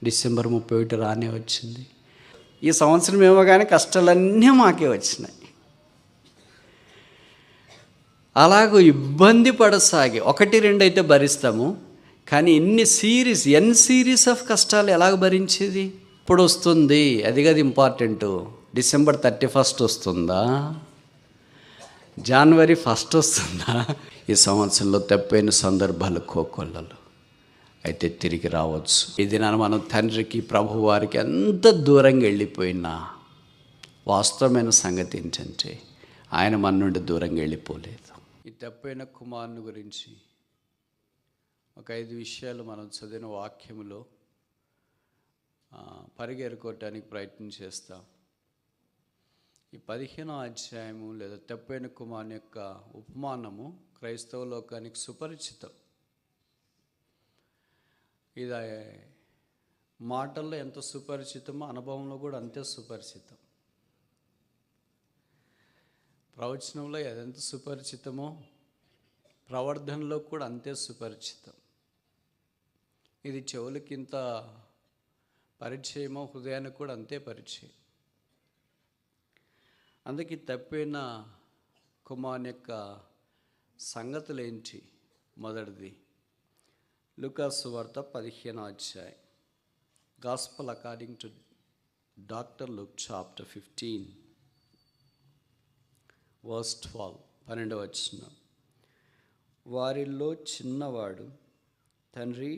December 31 రానే వచ్చింది. ఈ సంవత్సరం ఏమో కానీ కష్టాలన్నీ మాకే వచ్చినాయి. అలాగూ ఇబ్బంది పడసాగి 1, 2 అయితే భరిస్తాము, కానీ ఎన్ సిరీస్ ఆఫ్ కష్టాలు ఎలాగ భరించేది? ఇప్పుడు వస్తుంది, అది కదా ఇంపార్టెంటు. డిసెంబర్ 31 వస్తుందా, జనవరి 1 వస్తుందా? ఈ సంవత్సరంలో తప్పైన సందర్భాలు కోకొల్లలు అయితే తిరిగి రావచ్చు. ఈ దినాన మనం తండ్రికి, ప్రభువారికి ఎంత దూరంగా వెళ్ళిపోయినా వాస్తవమైన సంగతి ఏంటంటే ఆయన మన నుండి దూరంగా వెళ్ళిపోలేదు. ఈ తప్పైన కుమారుని గురించి ఒక 5 విషయాలు మనం చదివిన వాక్యములో పరిగెరుకోవటానికి ప్రయత్నం చేస్తాం. ఈ 15వ అధ్యాయము లేదా తప్పైన కుమారుని యొక్క ఉపమానము క్రైస్తవ లోకానికి సుపరిచితం. ఇది మాటల్లో ఎంత సుపరిచితమో అనుభవంలో కూడా అంతే సుపరిచితం. ప్రవచనంలో ఎంత సుపరిచితమో ప్రవర్ధనలో కూడా అంతే సుపరిచితం. ఇది చెవులకి ఇంత పరిచయమో హృదయానికి కూడా అంతే పరిచయం. అందుకే తప్పైన కుమారుని యొక్క సంగతులు ఏంటి? మొదటిది లూకాసు వార్త 15వ అధ్యాయం, gospel according to doctor Luke chapter 15 verse 12, 12వ వచనం. వారిలో చిన్నవాడు, తండ్రి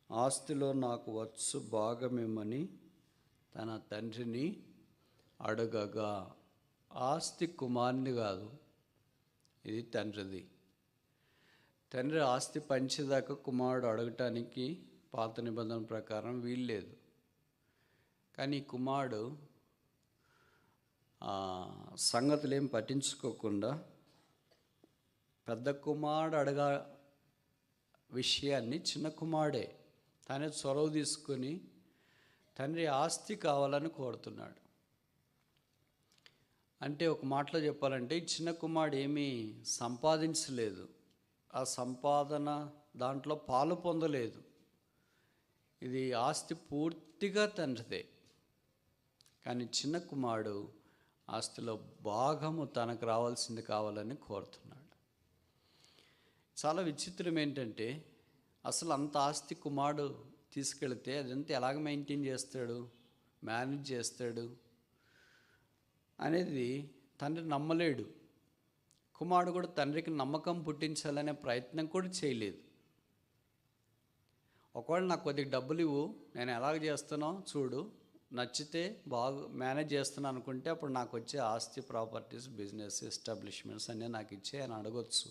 ఆస్తిలో నాకు వచ్చు భాగమిమ్మని తన తండ్రిని అడగగా, ఆస్తి కుమారుని కాదు, ఇది తండ్రిది. తండ్రి ఆస్తి పంచేదాకా కుమారుడు అడగటానికి పాత నిబంధన ప్రకారం వీల్లేదు. కానీ కుమారుడు సంగతులు ఏం పట్టించుకోకుండా పెద్ద కుమారుడు అడగ విషయాన్ని చిన్న కుమారుడే తానే చొరవ తీసుకొని తండ్రి ఆస్తి కావాలని కోరుతున్నాడు. అంటే ఒక మాటలో చెప్పాలంటే చిన్న కుమారుడు ఏమీ సంపాదించలేదు, ఆ సంపాదన దాంట్లో పాలు పొందలేదు. ఇది ఆస్తి పూర్తిగా తండ్రిదే. కానీ చిన్న కుమారుడు ఆస్తిలో భాగము తనకు రావాల్సింది కావాలని కోరుతున్నాడు. చాలా విచిత్రం ఏంటంటే అసలు అంత ఆస్తి కుమారుడు తీసుకెళ్తే అదంతా ఎలాగ మెయింటైన్ చేస్తాడు, మేనేజ్ చేస్తాడు అనేది తండ్రి నమ్మలేడు. కుమారుడు కూడా తండ్రికి నమ్మకం పుట్టించాలనే ప్రయత్నం కూడా చేయలేదు. ఒకవేళ నాకు కొద్దిగా డబ్బులు ఇవ్వు, నేను ఎలాగ చేస్తానో చూడు, నచ్చితే బాగా మేనేజ్ చేస్తున్నాను అనుకుంటే అప్పుడు నాకు వచ్చే ఆస్తి, ప్రాపర్టీస్, బిజినెస్ ఎస్టాబ్లిష్మెంట్స్ అన్నీ నాకు ఇచ్చే అని అడగొచ్చు.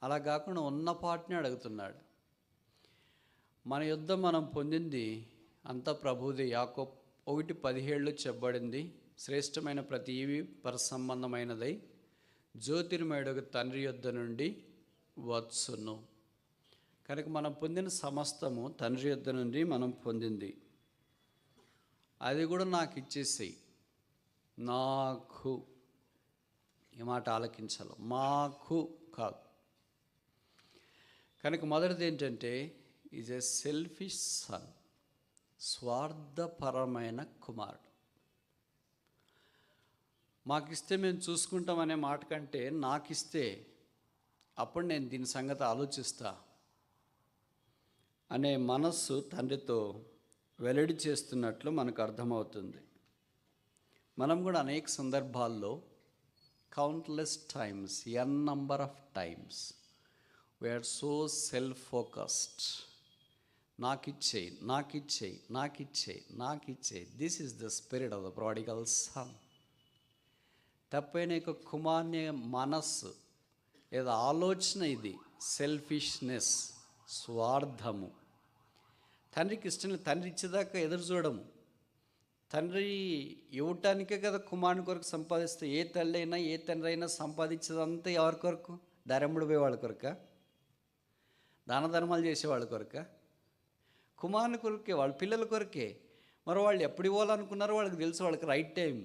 అలా కాకుండా ఉన్న పాటనే అడుగుతున్నాడు. మన యుద్ధం మనం పొందింది అంతా ప్రభువుది. యాకోబు 1:17 చెప్పబడింది, శ్రేష్టమైన ప్రతి ఈవి పరసంబంధమైనదై జ్యోతిర్మయుడు తండ్రి యొద్ద నుండి వచ్చును. కనుక మనం పొందిన సమస్తము తండ్రి యొద్ద నుండి మనం పొందింది. అది కూడా నాకు ఇచ్చేసేయి. నాకు, ఈ మాట ఆలకించాలి, మాకు కాదు. కనుక మొదటిది ఏంటంటే ఈజ్ ఎ సెల్ఫిష్ సన్, స్వార్థపరమైన కుమారుడు. మాకిస్తే మేము చూసుకుంటామనే మాట కంటే నాకిస్తే అప్పుడు నేను దీని సంగతి ఆలోచిస్తా అనే మనస్సు తండ్రితో వెల్లడి చేస్తున్నట్లు మనకు అర్థమవుతుంది. మనం కూడా అనేక సందర్భాల్లో countless times, N number of times we are so self focused. నాకిచ్చేయి, నాకిచ్చేయి, నాకిచ్చేయి, నాకిచ్చేయి. This is the spirit of the prodigal son. తప్పైన యొక్క కుమారుని మనస్సు లేదా ఆలోచన ఇది సెల్ఫిష్నెస్, స్వార్థము. తండ్రికి ఇష్టం లేదు, తండ్రి ఇచ్చేదాకా ఎదురు చూడము. తండ్రి ఇవ్వటానికే కదా కుమారుని కొరకు సంపాదిస్తే. ఏ తల్లి అయినా ఏ తండ్రి అయినా సంపాదించేదంతా ఎవరి కొరకు? దారెంబడి పోయే వాళ్ళ కొరక, దాన ధర్మాలు చేసేవాళ్ళ కొరక? కుమారుని కొరకే, వాళ్ళ పిల్లల కొరకే. మరి వాళ్ళు ఎప్పుడు ఇవ్వాలనుకున్నారో వాళ్ళకి తెలుసు, వాళ్ళకి రైట్ టైం.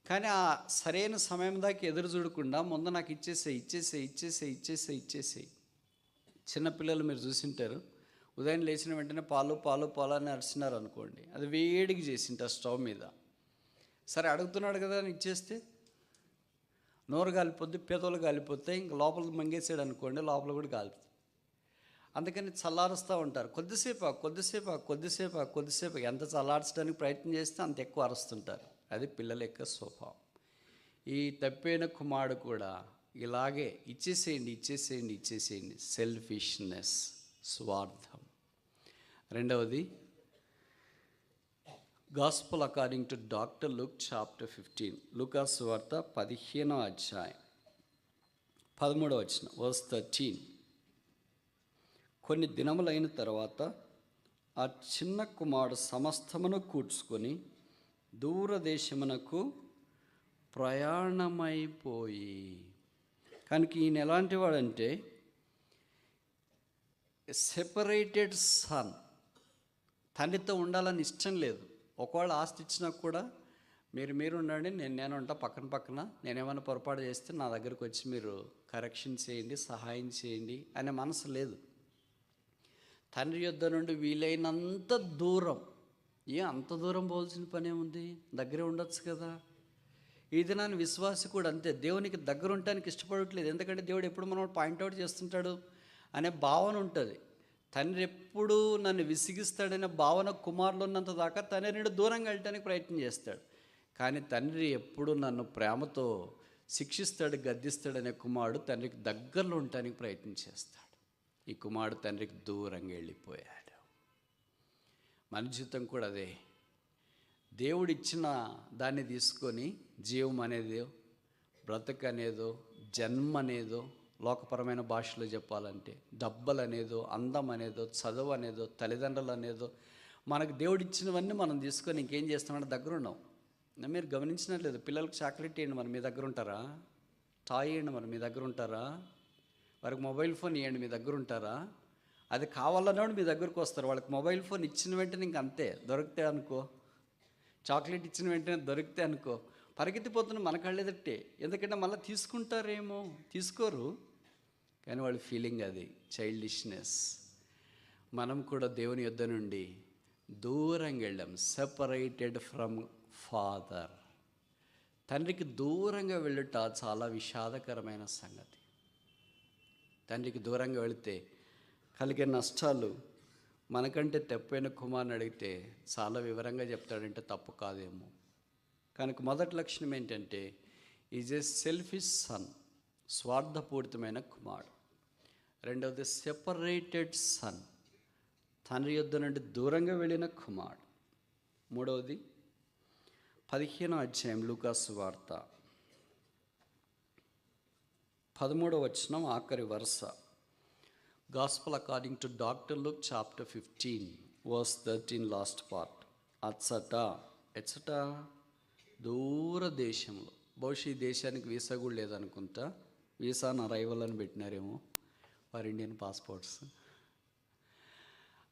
కానీ ఆ సరైన సమయం దాకా ఎదురు చూడకుండా ముందు నాకు ఇచ్చేసేయి, ఇచ్చేసేయి, ఇచ్చేసేయి, ఇచ్చేసేయి, ఇచ్చేసేయి. చిన్నపిల్లలు మీరు చూసింటారు, ఉదయం లేచిన వెంటనే పాలు పాలు పాలు అని అరిచినారు అనుకోండి, అది వేడికి చేసింటారు స్టవ్ మీద. సరే అడుగుతున్నాడు కదా అని ఇచ్చేస్తే నోరు కాలిపోద్ది, పెదవులు కాలిపోతే ఇంక లోపలికి మంగేసాడు అనుకోండి, లోపల కూడా కాలుతుంది. అందుకని చల్లారుస్తూ ఉంటారు. కొద్దిసేపు ఎంత చల్లార్చడానికి ప్రయత్నం చేస్తే అంత ఎక్కువ అరుస్తుంటారు. అది పిల్లల యొక్క స్వభావం. ఈ తప్పైన కుమారుడు కూడా ఇలాగే ఇచ్చేసేయండి. సెల్ఫిష్నెస్, స్వార్థం. రెండవది, gospel according to doctor Luke chapter 15, లూకాసు సువార్త 15వ అధ్యాయం 13వ వచనం, వర్స్ 13. కొన్ని దినములైన తర్వాత ఆ చిన్న కుమారుడు సమస్తమును కూర్చుకొని దూరదేశమునకు ప్రయాణమైపోయి. కనుక ఈయన ఎలాంటి వాడంటే సెపరేటెడ్ సన్. తండ్రితో ఉండాలని ఇష్టం లేదు. ఒకవేళ ఆస్తి ఇచ్చినా కూడా మీరు ఉండండి, నేను ఉంటా పక్కన, నేనేమైనా పొరపాటు చేస్తే నా దగ్గరకు వచ్చి మీరు కరెక్షన్ చేయండి, సహాయం చేయండి అనే మనసు లేదు. తండ్రి యొద్ద నుండి వీలైనంత దూరం. అంత దూరం పోవాల్సిన పనే ఉంది, దగ్గరే ఉండొచ్చు కదా. ఈ దినాన్ని విశ్వాసి కూడా అంతే, దేవునికి దగ్గర ఉండటానికి ఇష్టపడట్లేదు. ఎందుకంటే దేవుడు ఎప్పుడు మనం పాయింట్అవుట్ చేస్తుంటాడు అనే భావన ఉంటుంది. తండ్రి ఎప్పుడు నన్ను విసిగిస్తాడనే భావన కుమారులు ఉన్నంత దాకా తండ్రి నుండి దూరంగా వెళ్ళటానికి ప్రయత్నం చేస్తాడు. కానీ తండ్రి ఎప్పుడు నన్ను ప్రేమతో శిక్షిస్తాడు, గద్దిస్తాడనే కుమారుడు తండ్రికి దగ్గరలో ఉండటానికి ప్రయత్నం చేస్తాడు. ఈ కుమారుడు తండ్రికి దూరంగా వెళ్ళిపోయాడు. మన జీవితం కూడా అదే. దేవుడిచ్చిన దాన్ని తీసుకొని జీవం అనేదో, బ్రతక అనేదో, జన్మ అనేదో, లోకపరమైన భాషలో చెప్పాలంటే డబ్బలు అనేదో, అందం అనేదో, చదువు అనేదో, తల్లిదండ్రులు అనేదో, మనకు దేవుడిచ్చినవన్నీ మనం తీసుకొని ఇంకేం చేస్తామంటే దగ్గర ఉన్నాం. మీరు గమనించినట్లేదు, పిల్లలకు చాక్లెట్ ఇవ్వండి, మరి మీ దగ్గర ఉంటారా? టాయ్ ఇవ్వండి, మరి మీ దగ్గర ఉంటారా? వారికి మొబైల్ ఫోన్ ఇవ్వండి, మీ దగ్గర ఉంటారా? అది కావాలన్నాడు మీ దగ్గరకు వస్తారు. వాళ్ళకి మొబైల్ ఫోన్ ఇచ్చిన వెంటనే ఇంక అంతే, దొరికితే అనుకో. చాక్లెట్ ఇచ్చిన వెంటనే దొరికితే అనుకో, పరిగెత్తిపోతున్న మన కళ్ళెదట్టే. ఎందుకంటే మళ్ళీ తీసుకుంటారేమో, తీసుకోరు. కానీ వాళ్ళ ఫీలింగ్ అది చైల్డిష్నెస్. మనం కూడా దేవుని యొద్ద నుండి దూరంగా వెళ్ళాం. Separated from father. తండ్రికి దూరంగా వెళ్ళుట చాలా విషాదకరమైన సంగతి. తండ్రికి దూరంగా వెళితే కలిగే నష్టాలు మనకంటే తప్పైన కుమారుని అడిగితే చాలా వివరంగా చెప్తాడంటే తప్పు కాదేమో. కనుక మొదటి లక్షణం ఏంటంటే ఈజ్ ఏ సెల్ఫిష్ సన్, స్వార్థపూరితమైన కుమారుడు. రెండవది సెపరేటెడ్ సన్, తండ్రి యొద్ద నుండి దూరంగా వెళ్ళిన కుమారుడు. మూడవది 15వ అధ్యాయం లూకాసు వార్త 13వ వచనం ఆఖరి వరుస. Gospel according to doctor Luke chapter 15 verse 13 last part. ఎచ్చట దూర దేశంలో, బహుశా ఈ దేశానికి వీసా కూడా లేదనుకుంటా, వీసా ఆన్ అరైవల్ అని పెట్టినారేమో ఫర్ ఇండియన్ పాస్పోర్ట్స్.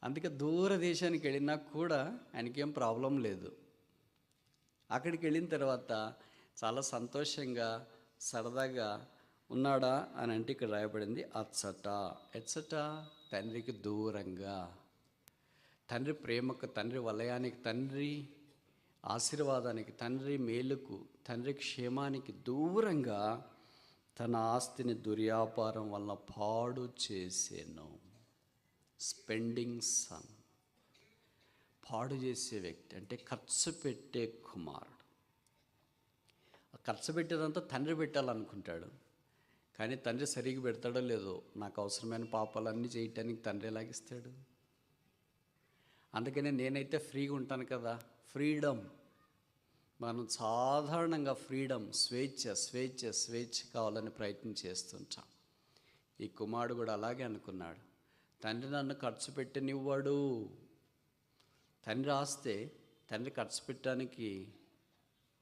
అందుకే దూర దేశానికి వెళ్ళినా కూడా ఆయనకేం ప్రాబ్లం లేదు. అక్కడికి వెళ్ళిన తర్వాత చాలా సంతోషంగా సరదాగా ఉన్నాడా అని అంటే ఇక్కడ రాయబడింది ఎచ్చట తండ్రికి దూరంగా, తండ్రి ప్రేమకు, తండ్రి వలయానికి, తండ్రి ఆశీర్వాదానికి, తండ్రి మేలుకు, తండ్రి క్షేమానికి దూరంగా తన ఆస్తిని దుర్వ్యాపారం వలన పాడు చేసేను. స్పెండింగ్ సన్, పాడు చేసే వ్యక్తి అంటే ఖర్చు పెట్టే కుమారుడు. ఖర్చు పెట్టేదంతా తండ్రి పెట్టాలనుకుంటాడు, కానీ తండ్రి సరిగ్గా పెడతాడో లేదో, నాకు అవసరమైన పాపాలన్నీ చేయటానికి తండ్రి ఎలాగిస్తాడు? అందుకనే నేనైతే ఫ్రీగా ఉంటాను కదా, ఫ్రీడమ్. మనం సాధారణంగా ఫ్రీడమ్, స్వేచ్ఛ కావాలని ప్రయత్నం చేస్తుంటాం. ఈ కుమారుడు కూడా అలాగే అనుకున్నాడు. తండ్రి నన్ను ఖర్చు పెట్టనివ్వడు. తండ్రి ఆస్తే తండ్రి ఖర్చు పెట్టడానికి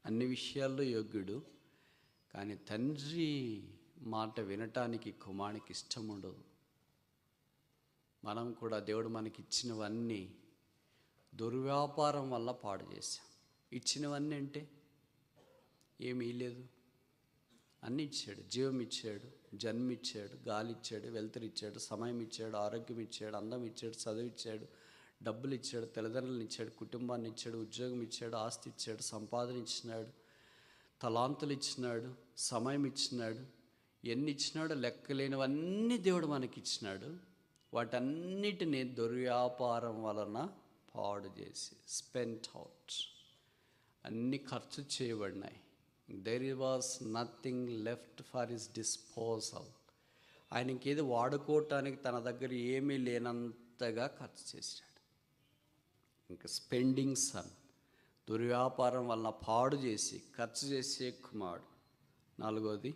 అన్ని విషయాల్లో యోగ్యుడు, కానీ తండ్రి మాట వినటానికి కుమారునికి ఇష్టం ఉండదు. మనం కూడా దేవుడు మనకి ఇచ్చినవన్నీ దుర్వ్యాపారం వల్ల పాడు చేశాం. ఇచ్చినవన్నీ అంటే ఏమీ లేదు, అన్నీ ఇచ్చాడు. జీవం ఇచ్చాడు, జన్మ ఇచ్చాడు, గాలి ఇచ్చాడు, వెలుతురు ఇచ్చాడు, సమయం ఇచ్చాడు, ఆరోగ్యం ఇచ్చాడు, అందం ఇచ్చాడు, చదువు ఇచ్చాడు, డబ్బులు ఇచ్చాడు, తల్లిదండ్రులను ఇచ్చాడు, కుటుంబాన్ని ఇచ్చాడు, ఉద్యోగం ఇచ్చాడు, ఆస్తి ఇచ్చాడు, సంపాదన ఇచ్చినాడు, తలాంతులు ఇచ్చినాడు, సమయం ఇచ్చినాడు. ఎన్ని ఇచ్చినాడో లెక్కలేనివన్నీ దేవుడు మనకి ఇచ్చినాడు. వాటన్నిటినీ దుర్వ్యాపారం వలన పాడు చేసి స్పెంట్ అవుట్, అన్నీ ఖర్చు చేయబడినాయి. There was nothing left for his disposal. ఆయనకి ఏది వాడుకోవటానికి తన దగ్గర ఏమీ లేనంతగా ఖర్చు చేశాడు. ఇంకా స్పెండింగ్ సన్, దుర్వ్యాపారం వలన పాడు చేసి ఖర్చు చేసే కుమారుడు. 4వది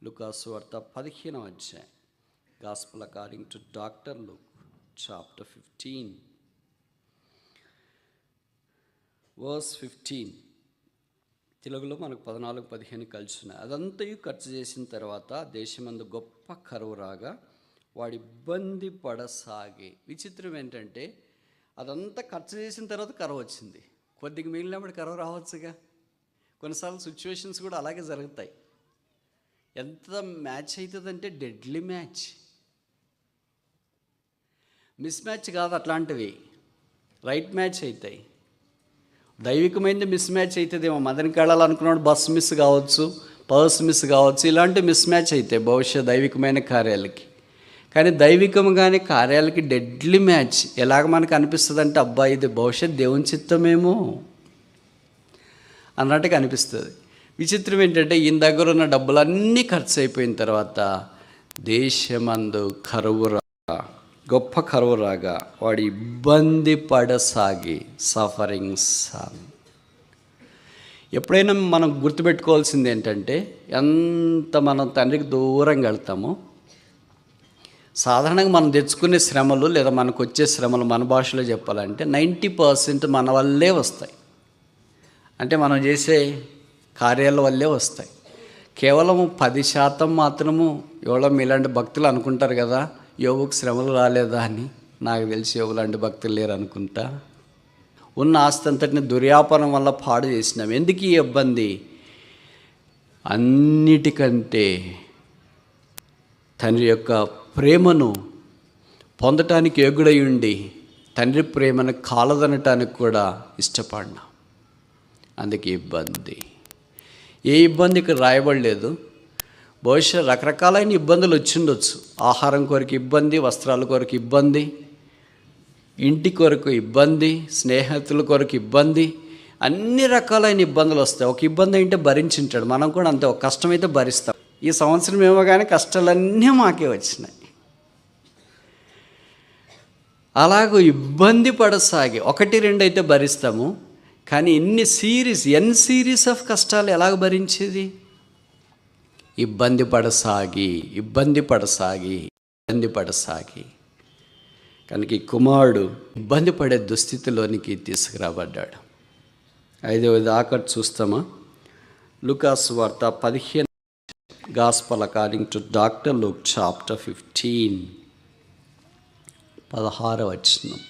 లూకాసు వార్త 15వ అధ్యాయం, gospel according to doctor Luke chapter 15 verse 15. తెలుగులో మనకు 14-15 కలిసి ఉన్నాయి. అదంతయు ఖర్చు చేసిన తర్వాత దేశమందు గొప్ప కరువు రాగా వాడు ఇబ్బంది పడసాగే. విచిత్రం ఏంటంటే అదంతా ఖర్చు చేసిన తర్వాత కరువు వచ్చింది. కొద్దిగా మిగిలినప్పుడు కరువు రావచ్చుగా. కొన్నిసార్లు సిచ్యువేషన్స్ కూడా అలాగే జరుగుతాయి. ఎంత మ్యాచ్ అవుతుందంటే డెడ్లీ మ్యాచ్, మిస్ మ్యాచ్ కాదు, అట్లాంటివి రైట్ మ్యాచ్ అవుతాయి. దైవికమైనది మిస్ మ్యాచ్ అవుతుందేమో. మదనికి వెళ్ళాలనుకున్నాడు, బస్ మిస్ కావచ్చు, పర్స్ మిస్ కావచ్చు, ఇలాంటి మిస్ మ్యాచ్ అవుతాయి బహుశా దైవికమైన కార్యాలకి. కానీ దైవికముగానే కార్యాలకి డెడ్లీ మ్యాచ్ ఎలాగ మనకు అనిపిస్తుంది అంటే, అబ్బా ఇది బహుశా దేవుని చిత్తమేమో అన్నట్టుగా అనిపిస్తుంది. విచిత్రం ఏంటంటే ఈయన దగ్గర ఉన్న డబ్బులన్నీ ఖర్చు అయిపోయిన తర్వాత దేశమందు కరువు రాగా, గొప్ప కరువు రాగా వాడు ఇబ్బంది పడసాగి సఫరింగ్ సన్. ఎప్పుడైనా మనం గుర్తుపెట్టుకోవాల్సింది ఏంటంటే, ఎంత మనం తండ్రికి దూరంగా వెళ్తామో సాధారణంగా మనం తెచ్చుకునే శ్రమలు లేదా మనకు వచ్చే శ్రమలు, మన భాషలో చెప్పాలంటే 90% మన వల్లే వస్తాయి. అంటే మనం చేసే కార్యాల వల్లే వస్తాయి. కేవలం 10% మాత్రము ఎవరో మీలాంటి భక్తులు అనుకుంటారు కదా, యోగుకు శ్రమలు రాలేదా అని. నాకు తెలిసి యోగు లాంటి భక్తులు లేరు అనుకుంటా. ఉన్న ఆస్తి అంతటిని దుర్వ్యాపారం వల్ల పాడు చేసినాం. ఎందుకు ఈ ఇబ్బంది? అన్నిటికంటే తండ్రి యొక్క ప్రేమను పొందటానికి యోగ్యుడై ఉండి తండ్రి ప్రేమను కాలదనటానికి కూడా ఇష్టపడినా, అందుకే ఇబ్బంది. ఏ ఇబ్బంది ఇక్కడ రాయబడలేదు. బహుశా రకరకాలైన ఇబ్బందులు వచ్చిండొచ్చు. ఆహారం కొరకు ఇబ్బంది, వస్త్రాల కొరకు ఇబ్బంది, ఇంటి కొరకు ఇబ్బంది, స్నేహితుల కొరకు ఇబ్బంది, అన్ని రకాలైన ఇబ్బందులు వస్తాయి. ఒక ఇబ్బంది అంటే భరించుంటాడు. మనం కూడా అంతే, ఒక కష్టమైతే భరిస్తాం. ఈ సంవత్సరం ఏమో కానీ కష్టాలన్నీ మాకే వచ్చినాయి. అలాగూ ఇబ్బంది పడసాగి 1-2 అయితే భరిస్తాము, కానీ ఎన్ సిరీస్ ఆఫ్ కష్టాలు ఎలాగ భరించేది? ఇబ్బంది పడసాగి కనుక ఈ కుమారుడు ఇబ్బంది పడే దుస్థితిలోనికి తీసుకురాబడ్డాడు. 5వది ఆఖరి చూస్తామా? లూకాసు వార్త 15 gospel according to doctor Luke chapter 15 16వ వచనం.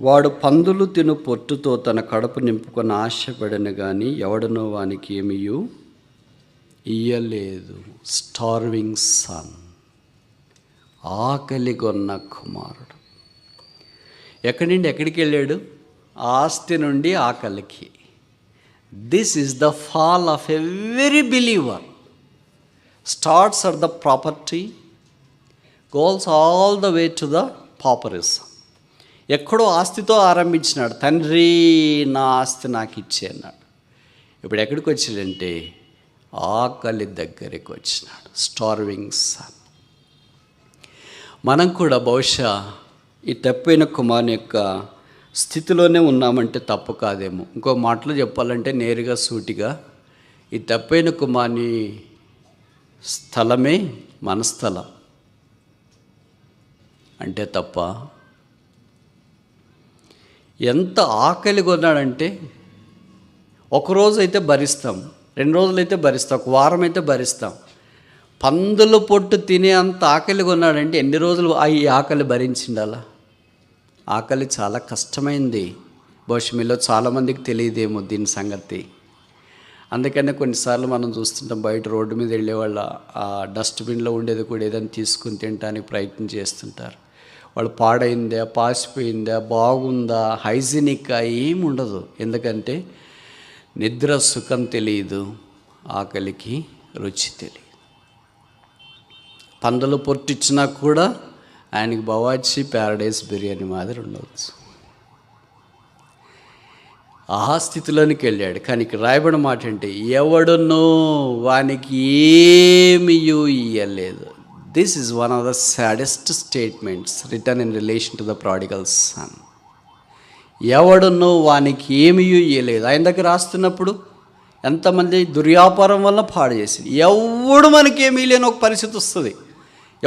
వాడు పందులు తిను పొట్టుతో తన కడుపు నింపుకొని ఆశపడను కానీ ఎవడనో వానికి ఏమీ ఇయ్యలేదు. స్టార్వింగ్ సన్, ఆకలిగొన్న కుమారుడు. ఎక్కడి నుండి ఎక్కడికి వెళ్ళాడు? ఆస్తి నుండి ఆకలికి. This is the fall of every believer. Starts at the property, goes all the way to the pauperism. ఎక్కడో ఆస్తితో ఆరంభించినాడు. తండ్రి నా ఆస్తి నాకు ఇచ్చే అన్నాడు. ఇప్పుడు ఎక్కడికి వచ్చాడంటే ఆకలి దగ్గరికి వచ్చినాడు. Starving son. మనం కూడా బహుశా ఈ తప్పైన కుమారుని యొక్క స్థితిలోనే ఉన్నామంటే తప్పు కాదేమో. ఇంకో మాటలో చెప్పాలంటే నేరుగా సూటిగా ఈ తప్పైన కుమారుని స్థలమే మన స్థలం అంటే తప్ప. ఎంత ఆకలి కొన్నాడంటే, ఒకరోజు అయితే భరిస్తాం, 2 రోజులైతే భరిస్తాం, 1 వారం అయితే భరిస్తాం. పందుల పొట్టు తినే అంత ఆకలి కొన్నాడంటే ఎన్ని రోజులు ఈ ఆకలి భరించిండాలా? ఆకలి చాలా కష్టమైంది. బహుశా మీలో చాలామందికి తెలియదేమో దీని సంగతి. అందుకనే కొన్నిసార్లు మనం చూస్తుంటాం, బయట రోడ్డు మీద వెళ్ళే వాళ్ళ ఆ డస్ట్బిన్లో ఉండేది కూడా ఏదైనా తీసుకుని తినడానికి ప్రయత్నం చేస్తుంటారు. వాళ్ళు పాడైందా, పాసిపోయిందా, బాగుందా, హైజీనిక్గా ఏమి ఉండదు. ఎందుకంటే నిద్ర సుఖం తెలియదు, ఆకలికి రుచి తెలియదు. పందులు పొట్టిచ్చినా కూడా ఆయనకి బవాచి ప్యారడైస్ బిర్యానీ మాదిరి ఉండవచ్చు. ఆ స్థితిలోనికి వెళ్ళాడు. కానీ ఇక్కడ రాయబడిన మాట అంటే, ఎవడునో వానికి ఏమీ ఇయ్యలేదు. This is one of the saddest statements written in relation to the prodigal son. ఎవడునో వానికి ఏమీ ఇయ్యలేదు. ఆయన దగ్గర రాస్తున్నప్పుడు ఎంతమంది దుర్వ్యాపారం వల్ల పాడు చేసి, ఎవడు మనకేమీ లేని ఒక పరిస్థితి వస్తుంది.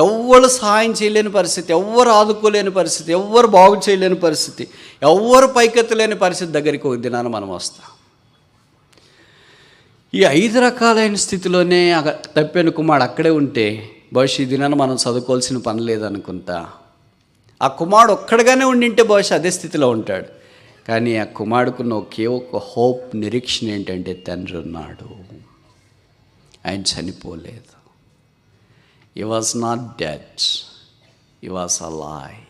ఎవ్వరు సహాయం చేయలేని పరిస్థితి, ఎవ్వరు ఆదుకోలేని పరిస్థితి, ఎవ్వరు బాగు చేయలేని పరిస్థితి, ఎవ్వరు పైకెత్తలేని పరిస్థితి దగ్గరికి ఒక దినాన మనం వస్తాం. ఈ 5 రకాలైన స్థితిలోనే తప్పిన కుమారుడు అక్కడే ఉంటే బహుశా ఈ దినాన మనం చదువుకోవాల్సిన పని లేదనుకుంటా. ఆ కుమారుడు ఒక్కడిగానే ఉండింటే బహుశా అదే స్థితిలో ఉంటాడు. కానీ ఆ కుమారుడుకున్న ఒకే ఒక హోప్, నిరీక్షణ ఏంటంటే తండ్రి ఉన్నాడు, ఆయన చనిపోలేదు. He was not dead, he was alive.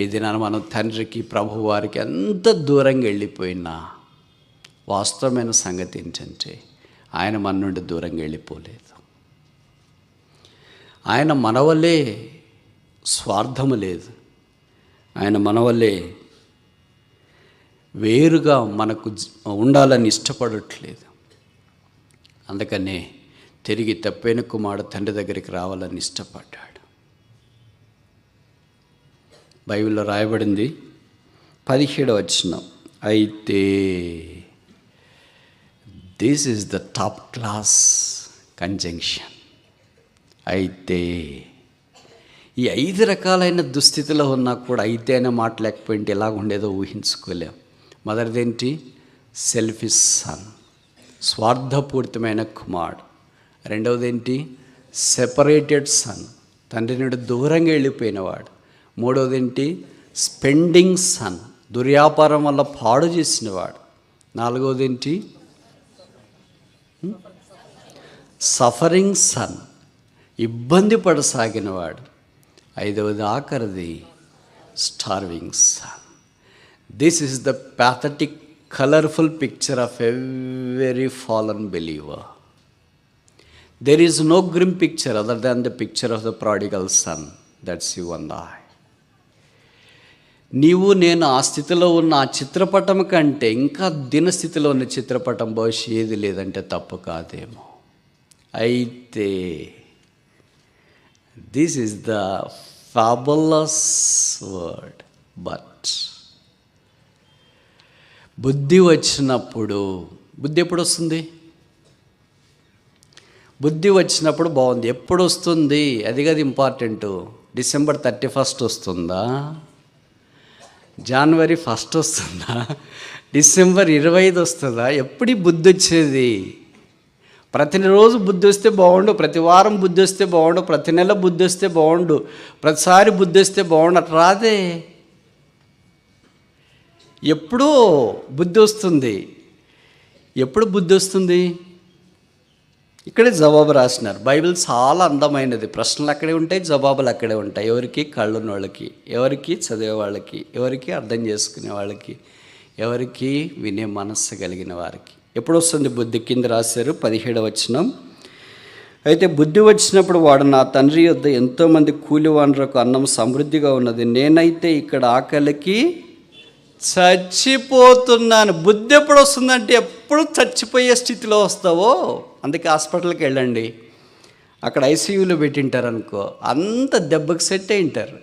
ఈ దినాన మనం తండ్రికి, ప్రభు వారికి ఎంత దూరంగా వెళ్ళిపోయినా వాస్తవమైన సంగతి ఏంటంటే ఆయన మన నుండి దూరంగా వెళ్ళిపోలేదు. ఆయన మనవలే స్వార్థము లేదు, ఆయన మనవలే వేరుగా మనకు ఉండాలని ఇష్టపడట్లేదు. అందుకనే తిరిగి తప్పైన కుమారుడు తండ్రి దగ్గరికి రావాలని ఇష్టపడ్డాడు. బైబిల్లో రాయబడింది 17వ వచనం, అయితే this is the top class conjunction. అయితే ఈ 5 రకాలైన దుస్థితిలో ఉన్నా కూడా అయితే అనే మాట లేకపోయింటే ఎలాగ ఉండేదో ఊహించుకోలేం. మొదటిదేంటి? సెల్ఫిష్ సన్, స్వార్థపూరితమైన కుమారుడు. రెండవది ఏంటి? సెపరేటెడ్ సన్, తండ్రి నుండి దూరంగా వెళ్ళిపోయినవాడు. మూడవది ఏంటి? స్పెండింగ్ సన్, దుర్వ్యాపారం వల్ల పాడు చేసినవాడు. నాలుగవది ఏంటి? సఫరింగ్ సన్, ఇబ్బంది పడసాగినవాడు. ఐదవది ఆఖరిది starving son. This is the pathetic colourful picture of every fallen believer. There is no grim picture other than the picture of the prodigal son. That's you and I. నీవు నేను ఆ స్థితిలో ఉన్న ఆ చిత్రపటం కంటే ఇంకా దినస్థితిలో ఉన్న చిత్రపటం బహుశా ఏది లేదంటే తప్పు కాదేమో. అయితే this is the fabulous word. But బుద్ధి వచ్చినప్పుడు, బుద్ధి ఎప్పుడు వస్తుంది? బుద్ధి వచ్చినప్పుడు బాగుంది. ఎప్పుడు వస్తుంది? అది కాదు ఇంపార్టెంటు. డిసెంబర్ 31 వస్తుందా? జనవరి 1 వస్తుందా? డిసెంబర్ 25 వస్తుందా? ఎప్పుడు బుద్ధి వచ్చేది? ప్రతిరోజు బుద్ధి వస్తే బాగుండు, ప్రతి వారం బుద్ధి వస్తే బాగుండు, ప్రతి నెల బుద్ధి వస్తే బాగుండు, ప్రతిసారి బుద్ధి వస్తే బాగుండు. అట్లా రాదే. ఎప్పుడూ బుద్ధి వస్తుంది. ఎప్పుడు బుద్ధి వస్తుంది? ఇక్కడే జవాబు రాసినారు. బైబిల్ చాలా అందమైనది. ప్రశ్నలు అక్కడే ఉంటాయి, జవాబులు అక్కడే ఉంటాయి. ఎవరికి? కళ్ళున్న వాళ్ళకి, ఎవరికి? చదివే వాళ్ళకి, ఎవరికి? అర్థం చేసుకునే వాళ్ళకి, ఎవరికి? వినే మనస్సు కలిగిన వారికి. ఎప్పుడు వస్తుంది బుద్ధి? కింద రాశారు 17వ వచనం. అయితే బుద్ధి వచ్చినప్పుడు వాడు, నా తండ్రి యొద్ద ఎంతోమంది కూలివాండ్రకు అన్నం సమృద్ధిగా ఉన్నది, నేనైతే ఇక్కడ ఆకలికి చచ్చిపోతున్నాను. బుద్ధి ఎప్పుడు వస్తుందంటే ఎప్పుడు చచ్చిపోయే స్థితిలో వస్తావో. అందుకే హాస్పిటల్కి వెళ్ళండి, అక్కడ ఐసీయూలో పెట్టింటారు అనుకో, అంత దెబ్బకి సెట్ అయింటారు.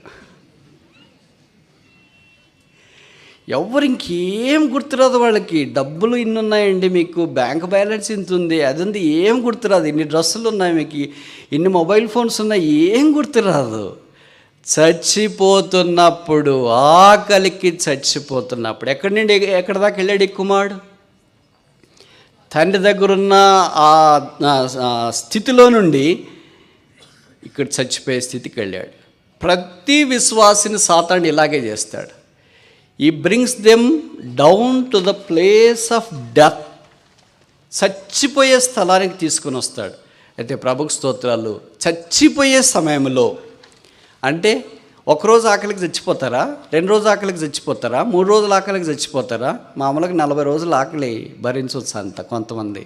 ఎవరు ఇంకేం గుర్తురాదు వాళ్ళకి. డబ్బులు ఇన్ని ఉన్నాయండి, మీకు బ్యాంక్ బ్యాలెన్స్ ఇంత ఉంది, అది ఉంది, ఏం గుర్తురాదు. ఇన్ని డ్రెస్సులు ఉన్నాయి మీకు, ఇన్ని మొబైల్ ఫోన్స్ ఉన్నాయి, ఏం గుర్తురాదు. చచ్చిపోతున్నప్పుడు, ఆకలికి చచ్చిపోతున్నప్పుడు, ఎక్కడి దాకా వెళ్ళాడు ఈ కుమారుడు? తండ్రి దగ్గరున్న ఆ స్థితిలో నుండి ఇక్కడ చచ్చిపోయే స్థితికి వెళ్ళాడు. ప్రతి విశ్వాసిని సాతాను ఇలాగే చేస్తాడు. ఈ brings them down to the place of death. చచ్చిపోయే స్థలానికి తీసుకుని వస్తాడు. అయితే ప్రభుకు స్తోత్రాలు. చచ్చిపోయే సమయంలో అంటే ఒకరోజు ఆకలికి చచ్చిపోతారా, 2 రోజులు ఆకలికి చచ్చిపోతారా, 3 రోజులు ఆకలికి చచ్చిపోతారా? మామూలుగా 40 రోజులు ఆకలి భరించవచ్చు అంత. కొంతమంది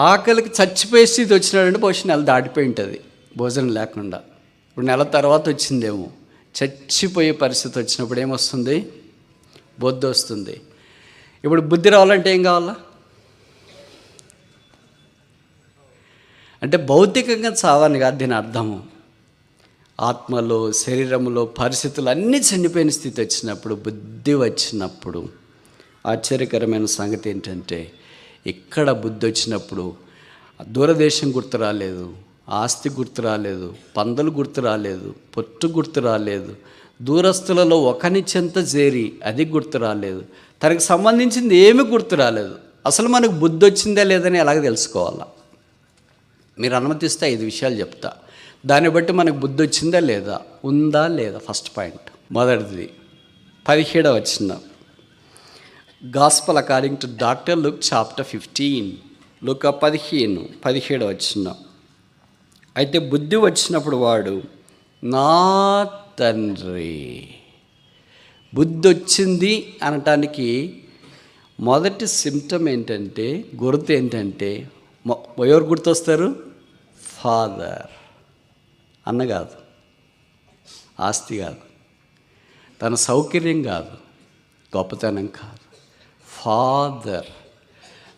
ఆకలికి చచ్చిపోయే స్థితి వచ్చినాడంటే బహుశా నెల దాటిపోయి ఉంటుంది భోజనం లేకుండా. ఇప్పుడు నెల తర్వాత వచ్చిందేమో. చచ్చిపోయే పరిస్థితి వచ్చినప్పుడు ఏమొస్తుంది? బుద్ధి వస్తుంది. ఇప్పుడు బుద్ధి రావాలంటే ఏం కావాలా? అంటే భౌతికంగా చావని కాదు దీని అర్థము. ఆత్మలో, శరీరంలో పరిస్థితులు అన్నీ చనిపోయిన స్థితి వచ్చినప్పుడు, బుద్ధి వచ్చినప్పుడు ఆశ్చర్యకరమైన సంగతి ఏంటంటే, ఇక్కడ బుద్ధి వచ్చినప్పుడు దూరదేశం గుర్తు రాలేదు, ఆస్తి గుర్తు రాలేదు, పందులు గుర్తు రాలేదు, పొట్టు గుర్తు రాలేదు, దూరస్తులలో ఒకని చెంత చేరి అది గుర్తు రాలేదు, తనకు సంబంధించింది ఏమీ గుర్తు రాలేదు. అసలు మనకు బుద్ధి వచ్చిందా లేదని ఎలాగ తెలుసుకోవాలా? మీరు అనుమతిస్తే 5 విషయాలు చెప్తా. దాన్ని బట్టి మనకు బుద్ధి వచ్చిందా లేదా, ఉందా లేదా. ఫస్ట్ పాయింట్, మొదటిది 17వ వచనం, gospel according to doctor Luke chapter 15, లుక 17వ వచనం. అయితే బుద్ధి వచ్చినప్పుడు వాడు నా తండ్రి. బుద్ధి వచ్చింది అనటానికి మొదటి సిమ్టమ్ ఏంటంటే, గుర్తు ఏంటంటే, ఎవరు గుర్తొస్తారు? ఫాదర్. అన్న కాదు, ఆస్తి కాదు, తన సౌకర్యం కాదు, గొప్పతనం కాదు, ఫాదర్.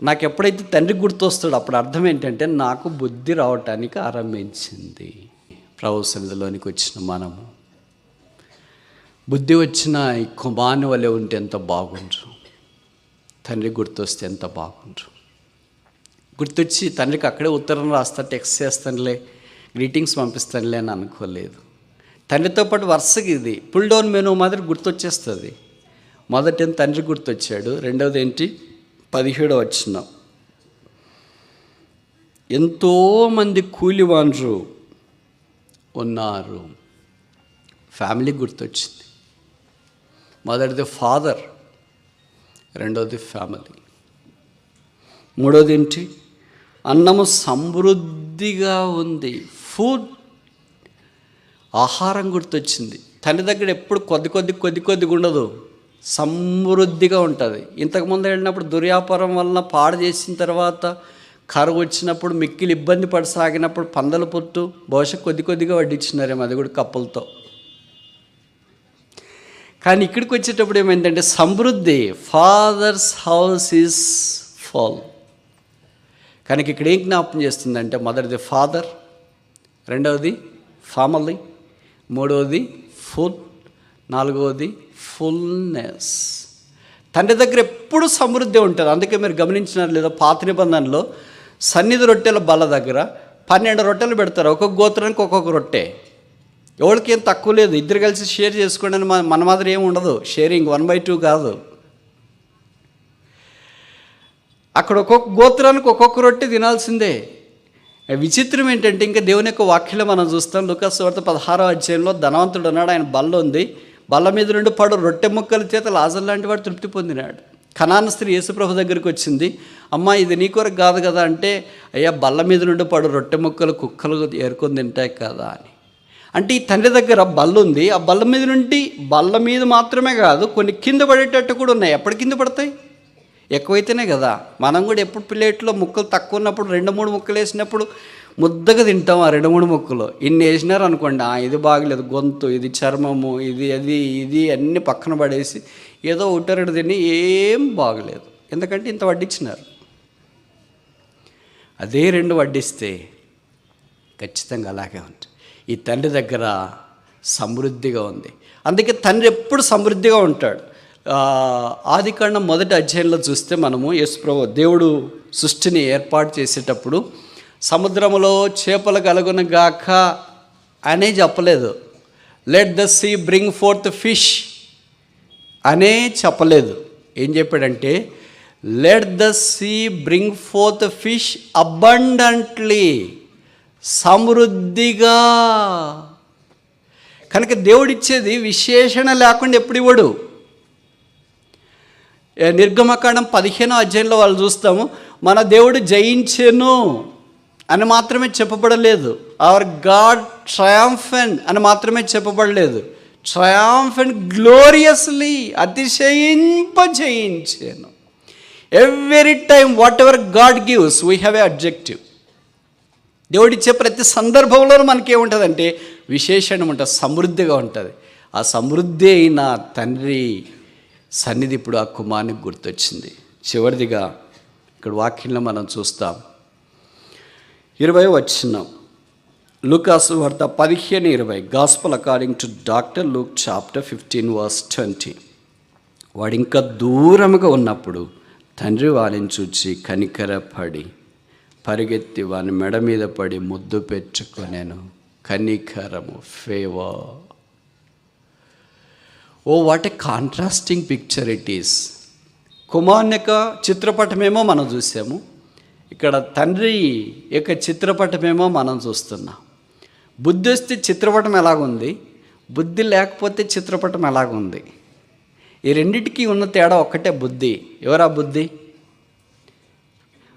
నాకు ఎప్పుడైతే తండ్రి గుర్తొస్తాడో అప్పుడు అర్థం ఏంటంటే, నాకు బుద్ధి రావటానికి ఆరంభించింది. ప్రభు సన్నిధిలోనికి వచ్చిన మనము బుద్ధి వచ్చిన ఈ కుమారుని వలె ఉంటే ఎంత బాగుండ్రు, తండ్రి గుర్తొస్తే ఎంత బాగుండ్రు. గుర్తొచ్చి తండ్రికి అక్కడే ఉత్తరం రాస్తా, టెక్స్ట్ చేస్తానులే, గ్రీటింగ్స్ పంపిస్తానులే అని అనుకోలేదు. తండ్రితో పాటు వరుసగా ఇది పుల్ డౌన్ మెనూ మాదిరి గుర్తొచ్చేస్తుంది. మొదటి తండ్రి గుర్తొచ్చాడు. రెండవది ఏంటి? 17వ వచనం, ఎంతోమంది కూలివాన్రు ఉన్నారు. ఫ్యామిలీ గుర్తొచ్చింది. మొదటిది ఫాదర్, రెండవది ఫ్యామిలీ, మూడవది ఏంటి? అన్నము సమృద్ధిగా ఉంది, ఫుడ్, ఆహారం గుర్తొచ్చింది. తండ్రి దగ్గర ఎప్పుడు కొద్ది ఉండదు, సమృద్ధిగా ఉంటుంది. ఇంతకుముందు వెళ్ళినప్పుడు దుర్వ్యాపారం వలన పాడు చేసిన తర్వాత కరువు వచ్చినప్పుడు మిక్కిలి ఇబ్బంది పడసాగినప్పుడు పందల పొట్టు బహుశా కొద్దిగా వడ్డించినారేమో, అది కూడా కప్పులతో. కానీ ఇక్కడికి వచ్చేటప్పుడు ఏమైందంటే సమృద్ధి, ఫాదర్స్ హౌస్ ఈజ్ ఫుల్. కనుక ఇక్కడ ఏం జ్ఞాపకం చేస్తుందంటే, మొదటిది ఫాదర్, రెండవది ఫ్యామిలీ, మూడవది ఫుడ్, నాలుగవది ఫుల్నెస్. తండ్రి దగ్గర ఎప్పుడు సమృద్ధి ఉంటుంది. అందుకే మీరు గమనించినారు లేదా, పాత నిబంధనలో సన్నిధి రొట్టెల బల్ల దగ్గర 12 రొట్టెలు పెడతారు, ఒక్కొక్క గోత్రానికి ఒక్కొక్క రొట్టె. ఎవరికి ఏం తక్కువ లేదు, ఇద్దరు కలిసి షేర్ చేసుకోండి అని మన మాదిరి ఏమి ఉండదు. షేరింగ్ 1/2 కాదు. అక్కడ ఒక్కొక్క గోత్రానికి ఒక్కొక్క రొట్టె తినాల్సిందే. విచిత్రం ఏంటంటే, ఇంకా దేవుని యొక్క వాక్యంలో మనం చూస్తాం. లూకాసు సువార్త 16వ అధ్యాయంలో ధనవంతుడు ఉన్నాడు, ఆయన బల్ల ఉంది, బల్ల మీద నుండి పడు రొట్టె ముక్కల చేత లాజరు లాంటి వాడు తృప్తి పొందినాడు. కనాను స్త్రీ యేసుప్రభు దగ్గరికి వచ్చింది, అమ్మ ఇది నీ కొరకు కాదు కదా అంటే, అయ్యా బల్ల మీద నుండి పడు రొట్టె ముక్కలు కుక్కలు ఏరుకొని తింటాయి కదా అని. అంటే ఈ తండ్రి దగ్గర బల్ల ఉంది, ఆ బల్ల మీద నుండి, బల్ల మీద మాత్రమే కాదు కొన్ని కింద పడేటట్టు కూడా ఉన్నాయి. ఎప్పటి కింద పడతాయి? ఎక్కువైతేనే కదా. మనం కూడా ఎప్పుడు ప్లేట్లో ముక్కలు తక్కువ ఉన్నప్పుడు 2-3 ముక్కలు వేసినప్పుడు ముద్దగా తింటాం. ఆ 2-3 ముక్కలు ఇన్ని వేసినారు అనుకోండి, ఇది బాగలేదు, గొంతు, ఇది చర్మము, ఇది అది ఇది అన్నీ పక్కన పడేసి ఏదో 1-2 తిని ఏం బాగలేదు. ఎందుకంటే ఇంత వడ్డించినారు. అదే 2 వడ్డిస్తే ఖచ్చితంగా అలాగే ఉంటుంది. ఈ తండ్రి దగ్గర సమృద్ధిగా ఉంది. అందుకే తండ్రి ఎప్పుడు సమృద్ధిగా ఉంటాడు. ఆదికాండం 1వ అధ్యాయంలో చూస్తే మనము యేసుప్రభు దేవుడు సృష్టిని ఏర్పాటు చేసేటప్పుడు సముద్రములో చేపలు కలుగునగాక అనే చెప్పలేదు, let the sea bring forth fish అనే చెప్పలేదు. ఏం చెప్పాడంటే, let the sea bring forth fish abundantly, సమృద్ధిగా. కనుక దేవుడిచ్చేది విశేషణ లేకుండా ఎప్పుడు ఇవ్వడు. నిర్గమకాండం 15వ అధ్యాయంలో వాళ్ళు చూస్తాము, మన దేవుడు జయించెను అని మాత్రమే చెప్పబడలేదు. అవర్ గాడ్ ట్రయాంఫెంట్ అని మాత్రమే చెప్పబడలేదు. ట్రయాంఫెంట్ గ్లోరియస్లీ, అతిశయింప జయించెను. Every time whatever God gives we have a objective. దేవుడిచ్చే ప్రతి సందర్భంలో మనకేముంటుందంటే విశేషణం ఉంటుంది, సమృద్ధిగా ఉంటుంది. ఆ సమృద్ధి అయిన తండ్రి సన్నిధి ఇప్పుడు ఆ కుమారునికి గుర్తొచ్చింది. చివరిదిగా ఇక్కడ వాక్యంలో మనం చూస్తాం, 20వ వచనం, లూకాసు వార్త 15:20, gospel according to doctor Luke chapter 15:20. వాడు ఇంకా దూరముగా ఉన్నప్పుడు తండ్రి వారిని చూచి కనికరపడి పరిగెత్తి వాని మెడ మీద పడి ముద్దు పెట్టుకొనెను. కనికరము, favour. Oh what a contrasting picture it is. కుమారుని యొక్క చిత్రపటమేమో మనం చూసాము, ఇక్కడ తండ్రి యొక్క చిత్రపటమేమో మనం చూస్తున్నాం. బుద్ధి వస్తే చిత్రపటం ఎలాగుంది, బుద్ధి లేకపోతే చిత్రపటం ఎలాగుంది? ఈ రెండింటికి ఉన్న తేడా ఒక్కటే, బుద్ధి. ఎవరా బుద్ధి?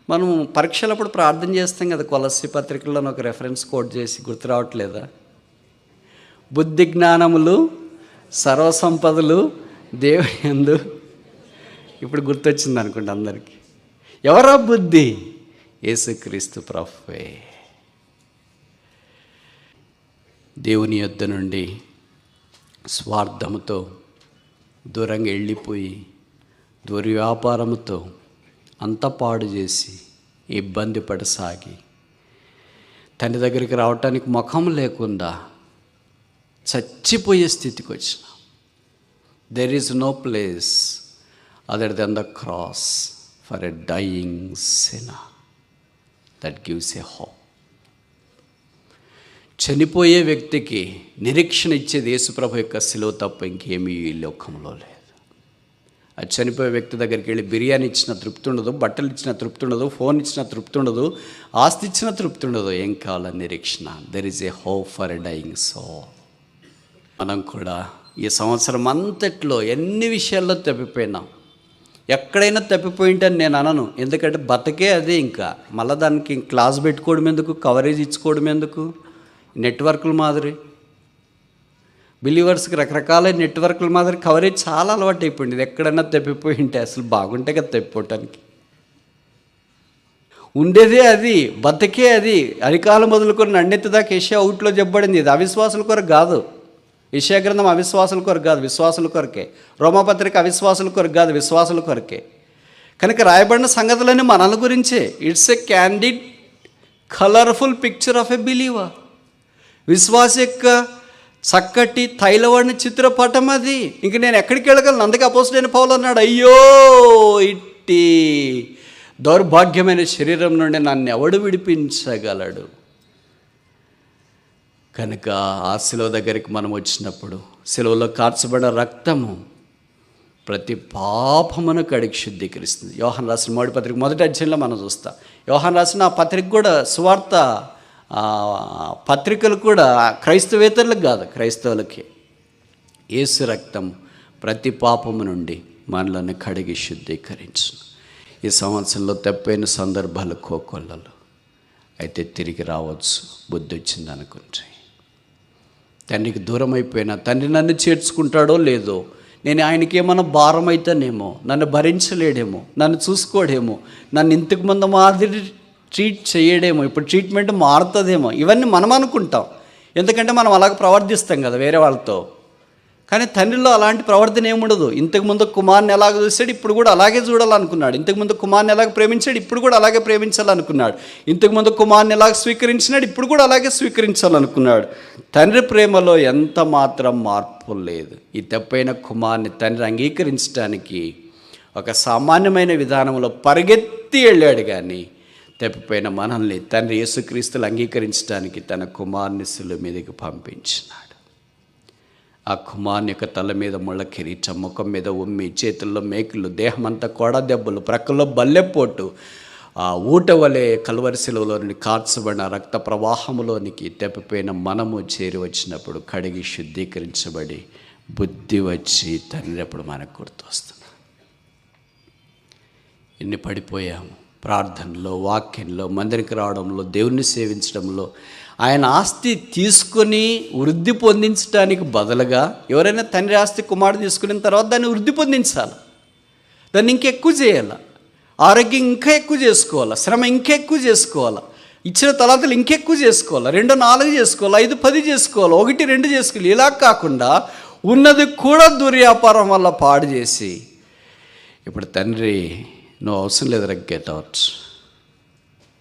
మనం పరీక్షలప్పుడు ప్రార్థన చేస్తాం కదా, కొలస్సీ పత్రికల్లో ఒక రెఫరెన్స్ కోట్ చేసి, గుర్తు రావట్లేదా? బుద్ధి జ్ఞానములు సర్వసంపదలు దేవుని యందు. ఇప్పుడు గుర్తొచ్చింది అనుకోండి అందరికీ. ఎవరా బుద్ధి? యేసుక్రీస్తు ప్రభువే. దేవుని యొద్ద నుండి స్వార్థముతో దూరంగా వెళ్ళిపోయి దుర్వ్యాపారముతో అంత పాడు చేసి ఇబ్బంది పడసాగి తండ్రి దగ్గరికి రావటానికి ముఖం లేకుండా చచ్చిపోయే స్థితికి వచ్చిన. There is no place other than the cross for a dying sinner that gives a hope. చనిపోయే వ్యక్తికి నిరీక్షణ ఇచ్చేది యేసుప్రభు యొక్క శిలువ తప్ప ఇంకేమీ ఈ లోకంలో లేదు. ఆ చనిపోయే వ్యక్తి దగ్గరికి వెళ్ళి బిర్యానీ ఇచ్చిన తృప్తి ఉండదు, బట్టలు ఇచ్చిన తృప్తి ఉండదు, ఫోన్ ఇచ్చిన తృప్తి ఉండదు, ఆస్తి ఇచ్చిన తృప్తి ఉండదు. ఏం కావాల? నిరీక్షణ. There is a hope for a dying soul. మనం కూడా ఈ సంవత్సరం అంతట్లో ఎన్ని విషయాల్లో తప్పిపోయినాం. ఎక్కడైనా తప్పిపోయింటని నేను అనను, ఎందుకంటే బతకే అదే. ఇంకా మళ్ళీ దానికి క్లాస్ పెట్టుకోవడం ఎందుకు, కవరేజ్ ఇచ్చుకోవడం ఎందుకు? నెట్వర్క్ల మాదిరి బిలీవర్స్కి రకరకాల నెట్వర్క్ల మాదిరి కవరేజ్ చాలా అలవాటు అయిపోయింది. ఇది ఎక్కడైనా తప్పిపోయి ఉంటే అసలు బాగుంటే కదా తప్పిపోవటానికి. ఉండేదే అది, బతకే అది. అరికాలం మొదలుకొని నన్నెత్తి దాకా ఏషియా అవుట్లో చెప్పబడింది. ఇది అవిశ్వాసుల కొరకు కాదు. యెషయా గ్రంథం అవిశ్వాసుల కొరకు కాదు, విశ్వాసుల కొరకే. రోమాపత్రిక అవిశ్వాసుల కొరకు కాదు, విశ్వాసుల కొరకే. కనుక రాయబడిన సంగతులన్నీ మనల గురించే. It's a candid colourful picture of a believer. విశ్వాస యొక్క చక్కటి తైలవాడిని చిత్రపటం అది. ఇంక నేను ఎక్కడికి వెళ్ళగలను? అందుకే అపోస్తలుడైన పౌలు అన్నాడు, అయ్యో ఇట్టి దౌర్భాగ్యమైన శరీరం నుండి నన్ను ఎవడు విడిపించగలడు? కనుక ఆ శిలువ దగ్గరికి మనం వచ్చినప్పుడు శిలువలో కార్చబడిన రక్తము ప్రతి పాపమును కడిగి శుద్ధీకరిస్తుంది. యోహాను రాసిన మొదటి పత్రిక 1వ అధ్యాయంలో మనం చూస్తాం. యోహాను రాసిన ఆ పత్రిక కూడా సువార్త పత్రికలు కూడా క్రైస్తవేతరులకు కాదు, క్రైస్తవులకి. యేసు రక్తం ప్రతి పాపము నుండి మనలను కడిగి శుద్ధీకరించును. ఈ సంవత్సరంలో తప్పైన సందర్భాలు కోకొల్లలు అయితే తిరిగి రావచ్చు. బుద్ధి వచ్చింది అనుకుంటే తండ్రికి దూరం అయిపోయినా తండ్రి నన్ను చేర్చుకుంటాడో లేదో, నేను ఆయనకి ఏమన్నా భారం అయితేనేమో, నన్ను భరించలేడేమో, నన్ను చూసుకోడేమో, నన్ను ఇంతకు ముందు మాదిరి ట్రీట్ చేయడేమో, ఇప్పుడు ట్రీట్మెంట్ మారుతుందేమో, ఇవన్నీ మనం అనుకుంటాం. ఎందుకంటే మనం అలాగ ప్రవర్తిస్తాం కదా వేరే వాళ్ళతో. కానీ తండ్రిలో అలాంటి ప్రవర్తన ఏముండదు. ఇంతకుముందు కుమార్ని ఎలాగ చూశాడు, ఇప్పుడు కూడా అలాగే చూడాలనుకున్నాడు. ఇంతకుముందు కుమార్ని ఎలాగ ప్రేమించాడు, ఇప్పుడు కూడా అలాగే ప్రేమించాలనుకున్నాడు. ఇంతకుముందు కుమార్ని ఎలాగ స్వీకరించినాడు, ఇప్పుడు కూడా అలాగే స్వీకరించాలనుకున్నాడు. తండ్రి ప్రేమలో ఎంత మాత్రం మార్పు లేదు. ఈ తప్పైన కుమార్ని తండ్రి అంగీకరించడానికి ఒక సామాన్యమైన విధానంలో పరిగెత్తి వెళ్ళాడు. కానీ తప్పిపోయిన మనల్ని తండ్రి యేసుక్రీస్తులు అంగీకరించడానికి తన కుమార్ని శిలువ మీదకి పంపించినాడు. ఆ కుమార్ని యొక్క తల మీద ముళ్ళ కిరీటం, ముఖం మీద ఉమ్మి, చేతుల్లో మేకులు, దేహమంతా కొడ దెబ్బలు, ప్రక్కల్లో బల్లెపోటు, ఆ ఊట వలె కల్వరి శిలువలోని కార్చబడిన రక్త ప్రవాహంలోనికి తప్పిపోయిన మనము చేరి వచ్చినప్పుడు కడిగి శుద్ధీకరించబడి బుద్ధి వచ్చి తండ్రి అప్పుడు మనకు గుర్తొస్తుంది. ఎన్ని పడిపోయాము. ప్రార్థనలో, వాక్యంలో, మందిరికి రావడంలో, దేవుణ్ణి సేవించడంలో. ఆయన ఆస్తి తీసుకొని వృద్ధి పొందించడానికి బదులుగా ఎవరైనా తండ్రి ఆస్తి కుమారుడు తీసుకున్న తర్వాత దాన్ని వృద్ధి పొందించాలి, దాన్ని ఇంకెక్కువ చేయాలి, ఆరోగ్యం ఇంకా ఎక్కువ చేసుకోవాలి, శ్రమ ఇంకెక్కువ చేసుకోవాలి, ఇచ్చిన తలాతలు ఇంకెక్కువ చేసుకోవాలి, 2, 4 చేసుకోవాలి, 5, 10 చేసుకోవాలి, 1, 2 చేసుకోవాలి. ఇలా కాకుండా ఉన్నది కూడా దుర్వ్యాపారం వల్ల పాడు చేసి ఇప్పుడు తండ్రి నువ్వు అవసరం లేదు, గెట్ అవుట్,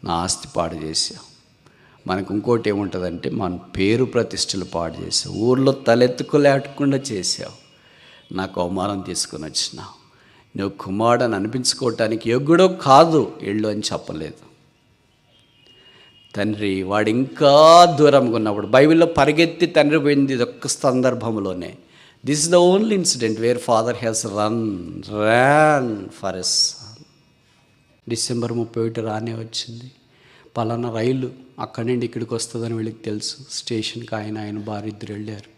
నా ఆస్తి పాడు చేసావు. మనకు ఇంకోటి ఏముంటుందంటే మన పేరు ప్రతిష్టలు పాడు చేసావు, ఊర్లో తలెత్తుకోలేకుండా చేసావు, నాకు అవమానం తీసుకొని వచ్చినావు, నువ్వు కుమారుడని అనిపించుకోవటానికి యోగ్యుడో కాదు వెళ్ళు అని చెప్పలేదు. తండ్రి వాడు ఇంకా దూరంగా ఉన్నప్పుడు బైబిల్లో పరిగెత్తి తండ్రి పోయింది ఇది ఒక్క సందర్భంలోనే. This is the only incident where father has ran for us. December 31 రానే వచ్చింది. పలానా రైలు అక్కడి నుండి ఇక్కడికి వస్తుందని వీళ్ళకి తెలుసు. స్టేషన్కి ఆయన భార్య ఇద్దరు వెళ్ళారు.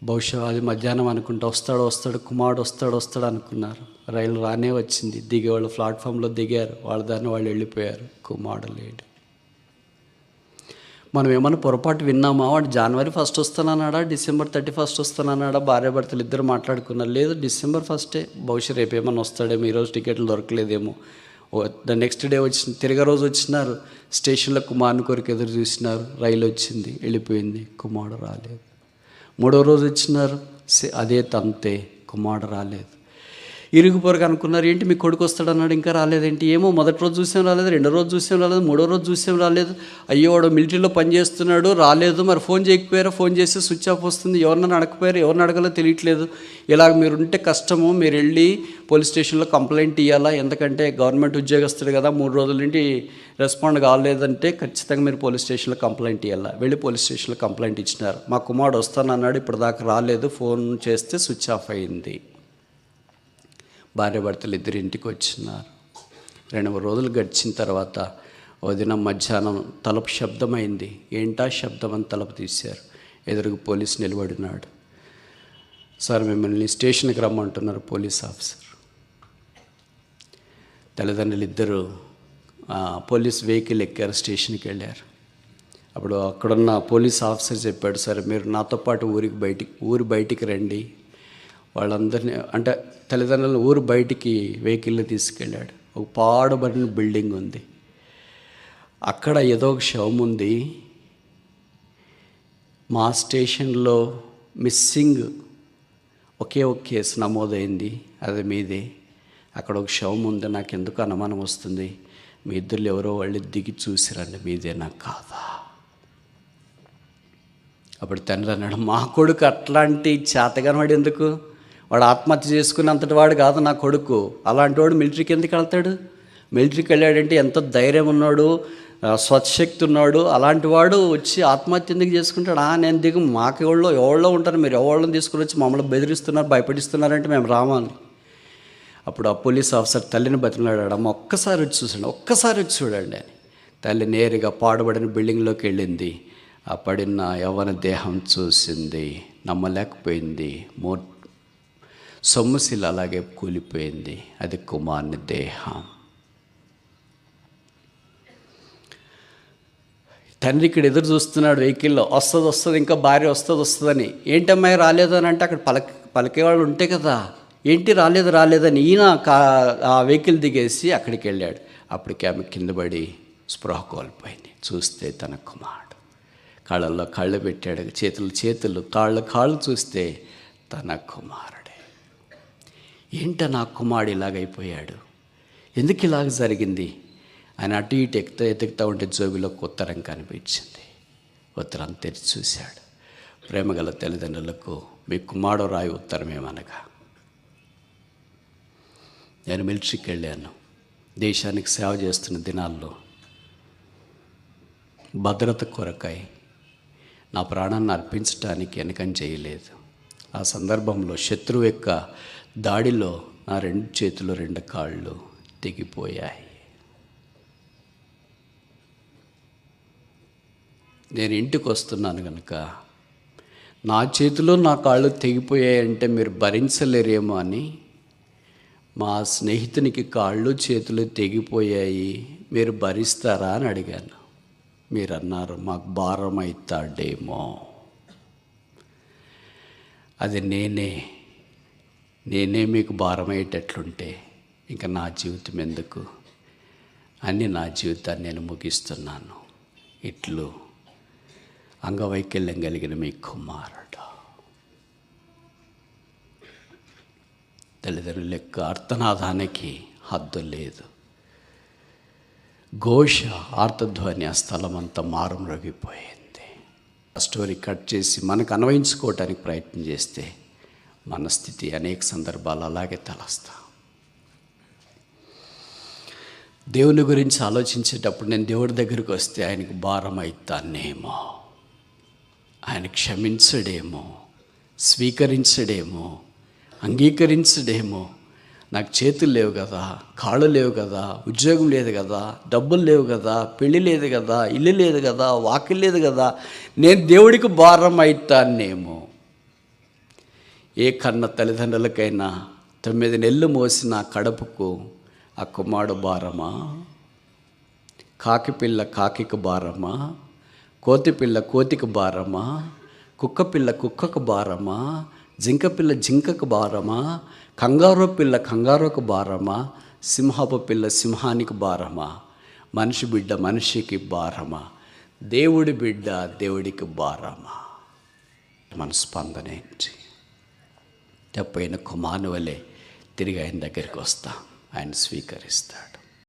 బహుశా అది మధ్యాహ్నం అనుకుంటా వస్తాడు కుమారుడు వస్తాడు అనుకున్నారు. రైలు రానే వచ్చింది. దిగేవాళ్ళు ప్లాట్ఫామ్లో దిగారు, వాళ్ళ దాన్ని వాళ్ళు వెళ్ళిపోయారు. కుమారుడు లేడు. మనం ఏమన్నా పొరపాటు విన్నామా? వాడు January 1 వస్తానన్నాడా, December 31 వస్తానన్నాడా? భార్యాభర్తలు ఇద్దరు మాట్లాడుకున్నారు. లేదు, December 1 బహుశా రేపు ఏమన్నా వస్తాడేమో, ఈరోజు టికెట్లు దొరకలేదేమో. ద నెక్స్ట్ డే తిరిగే రోజు వచ్చినారు. స్టేషన్లో కుమారుని కొరకు ఎదురు చూసినారు. రైలు వచ్చింది, వెళ్ళిపోయింది, కుమారుడు రాలేదు. 3వ రోజు వచ్చినారు, అదే తంతే, కుమారుడు రాలేదు. ఇరుగు పొరుగు అనుకున్నారు, ఏంటి మీ కొడుకు వస్తాడన్నాడు ఇంకా రాలేదేంటి? ఏమో మొదటి రోజు చూసాం రాలేదు, 2వ రోజు చూసాం రాలేదు, 3వ రోజు చూసాం రాలేదు. అయ్యో వాడు మిలిటరీలో పనిచేస్తున్నాడు రాలేదు. మరి ఫోన్ చేయకపోయారా? ఫోన్ చేస్తే స్విచ్ ఆఫ్ వస్తుంది. ఎవరినైనా అడగకపోయారు, ఎవరిని అడగాలో తెలియట్లేదు. ఇలాగ మీరు ఉంటే కష్టము, మీరు వెళ్ళి పోలీస్ స్టేషన్లో కంప్లైంట్ ఇవ్వాలా, ఎందుకంటే గవర్నమెంట్ ఉద్యోగస్తుడు కదా, 3 రోజుల నుండి రెస్పాండ్ కాలేదంటే ఖచ్చితంగా మీరు పోలీస్ స్టేషన్లో కంప్లైంట్ ఇవ్వాలా. వెళ్ళి పోలీస్ స్టేషన్లో కంప్లైంట్ ఇచ్చినారు. మా కుమారుడు వస్తానన్నాడు, ఇప్పుడు దాకా రాలేదు, ఫోన్ చేస్తే స్విచ్ ఆఫ్ అయింది. భార్యాభర్తలు ఇద్దరు ఇంటికి వచ్చినారు. 2 రోజులు గడిచిన తర్వాత ఓ దినం మధ్యాహ్నం తలుపు శబ్దమైంది. ఏంటా శబ్దం అని తలుపు తీశారు. ఎదురుగా పోలీసు నిలబడినాడు. సార్ మిమ్మల్ని స్టేషన్కి రమ్మంటున్నారు పోలీస్ ఆఫీసర్. తల్లిదండ్రులు ఇద్దరు పోలీస్ వెహికల్ ఎక్కారు, స్టేషన్కి వెళ్ళారు. అప్పుడు అక్కడున్న పోలీస్ ఆఫీసర్ చెప్పాడు, సరే మీరు నాతో పాటు ఊరి బయటికి రండి. వాళ్ళందరినీ అంటే తల్లిదండ్రులను ఊరు బయటికి వెహికల్లో తీసుకెళ్ళాడు. ఒక పాడుబడిన బిల్డింగ్ ఉంది, అక్కడ ఏదో ఒక శవం ఉంది. మా స్టేషన్లో మిస్సింగ్ ఒకే ఒక కేసు నమోదైంది, అది మీదే. అక్కడ ఒక శవం ఉంది, నాకు ఎందుకు అనుమానం వస్తుంది. మీ ఇద్దరు ఎవరో వాళ్ళు దిగి చూసిరండి, మీదేనా కాదా? అప్పుడు తండ్రి అన్నాడు, మా కొడుకు అట్లాంటి చేతగానవాడు ఎందుకు? వాడు ఆత్మహత్య చేసుకున్నంతటి వాడు కాదు నా కొడుకు. అలాంటి వాడు మిలిటరీకి ఎందుకు వెళ్తాడు? మిలిటరీకి వెళ్ళాడంటే ఎంత ధైర్యం ఉన్నాడు, స్వచ్ఛశక్తి ఉన్నాడు. అలాంటి వాడు వచ్చి ఆత్మహత్య ఎందుకు చేసుకుంటాడు? నేను దిగు, మాకు ఎవరో ఉంటారు, మీరు ఎవరిని తీసుకుని వచ్చి మమ్మల్ని బెదిరిస్తున్నారు, భయపడిస్తున్నారంటే మేము రామని. అప్పుడు ఆ పోలీస్ ఆఫీసర్ తల్లిని బతిమలాడాడు, అమ్మ ఒక్కసారి వచ్చి చూడండి అని. తల్లి నేరుగా పాడుబడిన బిల్డింగ్లోకి వెళ్ళింది. ఆ పడిన యవ్వన దేహం చూసింది, నమ్మలేకపోయింది. సొమ్ముశిల అలాగే కూలిపోయింది. అది కుమారుని దేహం. తండ్రి ఇక్కడ ఎదురు చూస్తున్నాడు వెహికల్లో, వస్తుంది ఇంకా భార్య వస్తుందని. ఏంటమ్మాయి రాలేదు అని అంటే అక్కడ పలికేవాళ్ళు ఉంటే కదా, ఏంటి రాలేదని ఈయన ఆ వెహికల్ దిగేసి అక్కడికి వెళ్ళాడు. అప్పటికి ఆమె కింద పడి స్పృహ కోల్పోయింది. చూస్తే తన కుమారుడు. కాళ్ళల్లో కాళ్ళు పెట్టాడు, చేతులు, కాళ్ళు చూస్తే తన కుమారుడే. ఏంట నా కుమారుడు ఇలాగైపోయాడు, ఎందుకు ఇలాగ జరిగింది? ఆయన అటు ఇటు ఎతుకుతూ ఉంటే జోబిలో ఉత్తరం కనిపించింది. ఉత్తరం తెరిచి చూశాడు. ప్రేమగల తల్లిదండ్రులకు మీ కుమారుడు రాయి ఉత్తరం ఏమనగా, నేను మిలిటరీకి వెళ్ళాను, దేశానికి సేవ చేస్తున్న దినాల్లో భద్రత కొరకై నా ప్రాణాన్ని అర్పించడానికి వెనకం చేయలేదు. ఆ సందర్భంలో శత్రువు యొక్క దాడిలో నా 2 చేతులు 2 కాళ్ళు తెగిపోయాయి. నేను ఇంటికి వస్తున్నాను కనుక నా చేతిలో నా కాళ్ళు తెగిపోయాయంటే మీరు భరించలేరేమో అని మా స్నేహితునికి కాళ్ళు చేతులు తెగిపోయాయి, మీరు భరిస్తారా అని అడిగాను. మీరు అన్నారు, మాకు భారం అవుతాడేమో. అది నేనే మీకు భారమయ్యేటట్లుంటే ఇంకా నా జీవితం ఎందుకు అని నా జీవితాన్ని నేను ముగిస్తున్నాను. ఇట్లు అంగవైకల్యం కలిగిన మీ కుమారుడు. తల్లిదండ్రుల యొక్క అర్థనాదానికి హద్దు లేదు. ఘోష, ఆర్తధ్వని ఆ స్థలం అంతా మారుమ్రోగిపోయింది. ఆ స్టోరీ కట్ చేసి మనకు అన్వయించుకోవటానికి ప్రయత్నం చేస్తే మన స్థితి అనేక సందర్భాలు అలాగే తలస్తాం. దేవుని గురించి ఆలోచించేటప్పుడు నేను దేవుడి దగ్గరికి వస్తే ఆయనకు భారం అవుతానేమో, ఆయన క్షమించడేమో, స్వీకరించడేమో, అంగీకరించడేమో. నాకు చేతులు లేవు కదా, కాళ్ళు లేవు కదా, ఉద్యోగం లేదు కదా, డబ్బులు లేవు కదా, పెళ్ళి లేదు కదా, ఇల్లు లేదు కదా, వాకిల్ లేదు కదా, నేను దేవుడికి భారం అవుతానేమో. ఏ కన్న తల్లిదండ్రులకైనా 9 నెలలు మోసిన కడుపుకు ఆ కుమారుడు భారమా? కాకిపిల్ల కాకికి భారమా? కోతిపిల్ల కోతికి భారమా? కుక్కపిల్ల కుక్కకు భారమా? జింకపిల్ల జింకకు భారమా? కంగారో పిల్ల కంగారోకు భారమా? సింహపు పిల్ల సింహానికి భారమా? మనిషి బిడ్డ మనిషికి భారమా? దేవుడి బిడ్డ దేవుడికి భారమా? మన స్పందన ఏంటి? తప్పైన కుమారుని వలె తిరిగి ఆయన దగ్గరికి వస్తాం, ఆయన స్వీకరిస్తాడు.